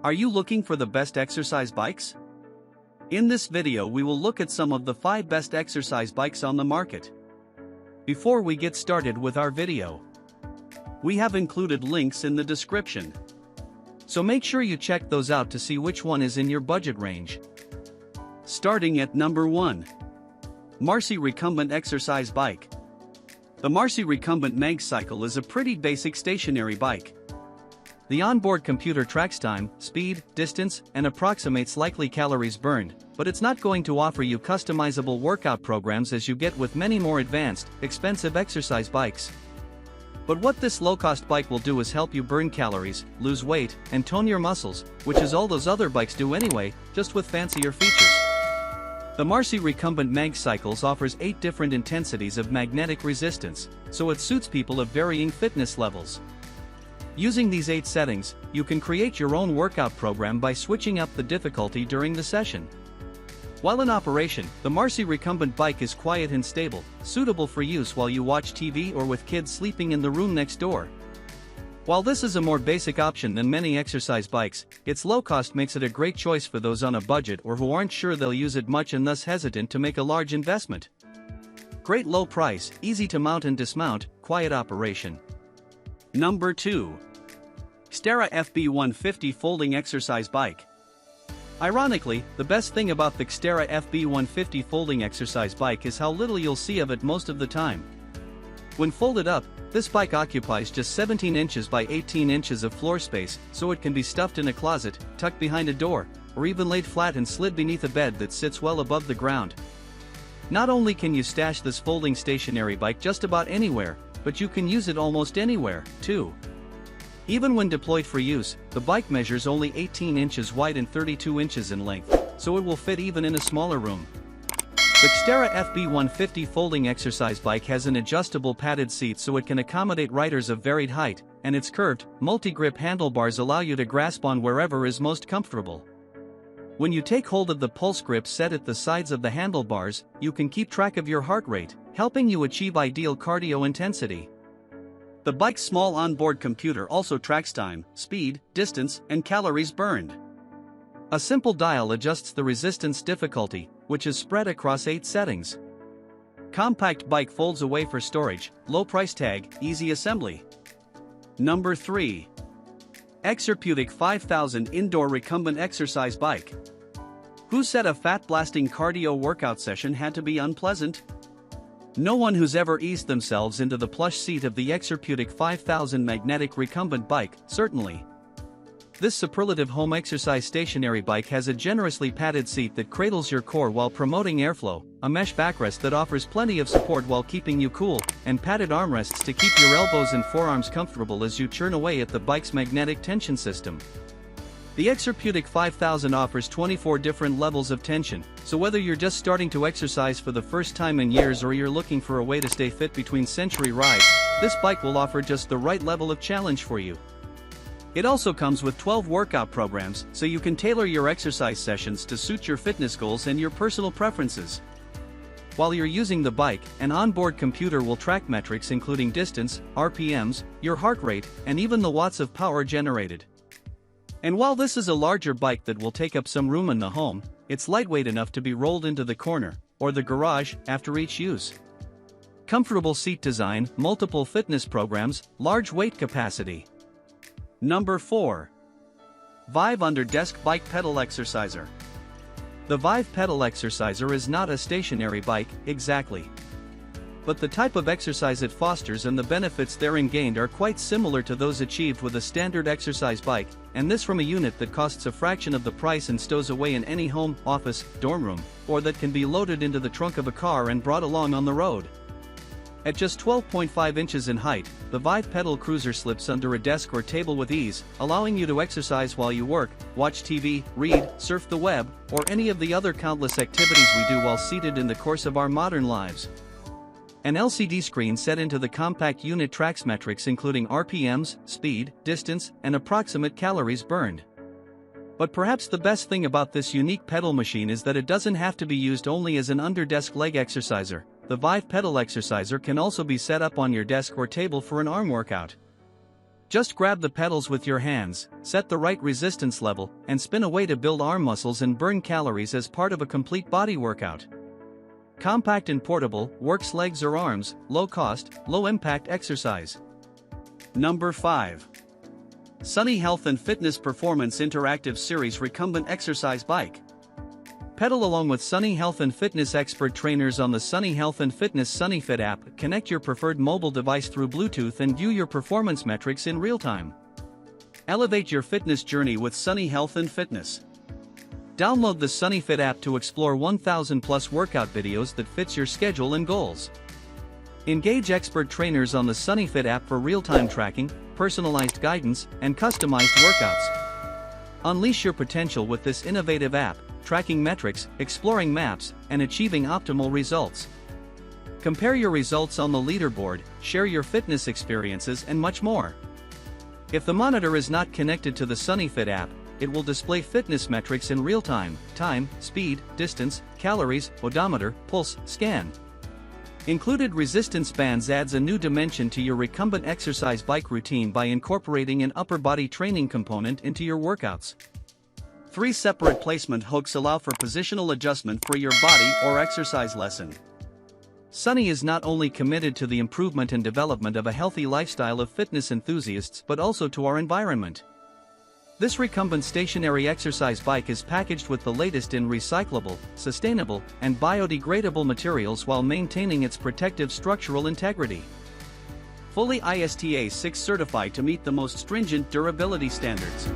Are you looking for the best exercise bikes? In this video we will look at some of the 5 best exercise bikes on the market. Before we get started with our video, we have included links in the description. So make sure you check those out to see which one is in your budget range. Starting at number 1. Marcy Recumbent Exercise Bike. The Marcy Recumbent Mag Cycle is a pretty basic stationary bike. The onboard computer tracks time, speed, distance, and approximates likely calories burned, but it's not going to offer you customizable workout programs as you get with many more advanced, expensive exercise bikes. But what this low-cost bike will do is help you burn calories, lose weight, and tone your muscles, which is all those other bikes do anyway, just with fancier features. The Marcy Recumbent Mag Cycles offers 8 different intensities of magnetic resistance, so it suits people of varying fitness levels. Using these 8 settings, you can create your own workout program by switching up the difficulty during the session. While in operation, the Marcy Recumbent bike is quiet and stable, suitable for use while you watch TV or with kids sleeping in the room next door. While this is a more basic option than many exercise bikes, its low cost makes it a great choice for those on a budget or who aren't sure they'll use it much and thus hesitant to make a large investment. Great low price, easy to mount and dismount, quiet operation. Number 2. STRA FB150 Folding Exercise Bike. Ironically, the best thing about the STRA FB150 folding exercise bike is how little you'll see of it most of the time. When folded up, this bike occupies just 17 inches by 18 inches of floor space, so it can be stuffed in a closet, tucked behind a door, or even laid flat and slid beneath a bed that sits well above the ground. Not only can you stash this folding stationary bike just about anywhere, but you can use it almost anywhere, too. Even when deployed for use, the bike measures only 18 inches wide and 32 inches in length, so it will fit even in a smaller room. The STRA FB150 folding exercise bike has an adjustable padded seat so it can accommodate riders of varied height, and its curved, multi-grip handlebars allow you to grasp on wherever is most comfortable. When you take hold of the pulse grip set at the sides of the handlebars, you can keep track of your heart rate, helping you achieve ideal cardio intensity. The bike's small onboard computer also tracks time, speed, distance, and calories burned. A simple dial adjusts the resistance difficulty, which is spread across 8 settings. Compact bike folds away for storage, low price tag, easy assembly. Number 3. Exerpeutic 5000 Indoor Recumbent Exercise Bike. Who said a fat-blasting cardio workout session had to be unpleasant? No one who's ever eased themselves into the plush seat of the Exerpeutic 5000 magnetic recumbent bike, certainly. This superlative home exercise stationary bike has a generously padded seat that cradles your core while promoting airflow, a mesh backrest that offers plenty of support while keeping you cool, and padded armrests to keep your elbows and forearms comfortable as you churn away at the bike's magnetic tension system. The Exerpeutic 5000 offers 24 different levels of tension, so whether you're just starting to exercise for the first time in years or you're looking for a way to stay fit between century rides, this bike will offer just the right level of challenge for you. It also comes with 12 workout programs, so you can tailor your exercise sessions to suit your fitness goals and your personal preferences. While you're using the bike, an onboard computer will track metrics including distance, RPMs, your heart rate, and even the watts of power generated. And while this is a larger bike that will take up some room in the home, it's lightweight enough to be rolled into the corner, or the garage, after each use. Comfortable seat design, multiple fitness programs, large weight capacity. Number 4. Vive Under Desk Bike Pedal Exerciser. The Vive Pedal Exerciser is not a stationary bike, exactly. But the type of exercise it fosters and the benefits therein gained are quite similar to those achieved with a standard exercise bike, and this from a unit that costs a fraction of the price and stows away in any home, office, dorm room, or that can be loaded into the trunk of a car and brought along on the road. At just 12.5 inches in height, the Vive Pedal Cruiser slips under a desk or table with ease, allowing you to exercise while you work, watch TV, read, surf the web, or any of the other countless activities we do while seated in the course of our modern lives. An LCD screen set into the compact unit tracks metrics including RPMs, speed, distance, and approximate calories burned. But perhaps the best thing about this unique pedal machine is that it doesn't have to be used only as an under-desk leg exerciser. The Vive Pedal Exerciser can also be set up on your desk or table for an arm workout. Just grab the pedals with your hands, set the right resistance level, and spin away to build arm muscles and burn calories as part of a complete body workout. Compact and portable, works legs or arms, low cost, low impact exercise. Number 5. Sunny Health and Fitness Performance Interactive Series Recumbent Exercise Bike. Pedal along with Sunny Health and Fitness expert trainers on the Sunny Health and Fitness SunnyFit app. Connect your preferred mobile device through Bluetooth and view your performance metrics in real time. Elevate your fitness journey with Sunny Health and Fitness. Download the SunnyFit app to explore 1,000+ workout videos that fits your schedule and goals. Engage expert trainers on the SunnyFit app for real-time tracking, personalized guidance, and customized workouts. Unleash your potential with this innovative app, tracking metrics, exploring maps, and achieving optimal results. Compare your results on the leaderboard, share your fitness experiences, and much more. If the monitor is not connected to the SunnyFit app, it will display fitness metrics in real time: time, speed, distance, calories, odometer, pulse, scan. Included resistance bands adds a new dimension to your recumbent exercise bike routine by incorporating an upper body training component into your workouts. 3 separate placement hooks allow for positional adjustment for your body or exercise lesson. Sunny is not only committed to the improvement and development of a healthy lifestyle of fitness enthusiasts but also to our environment. This recumbent stationary exercise bike is packaged with the latest in recyclable, sustainable, and biodegradable materials while maintaining its protective structural integrity. Fully ISTA 6 certified to meet the most stringent durability standards.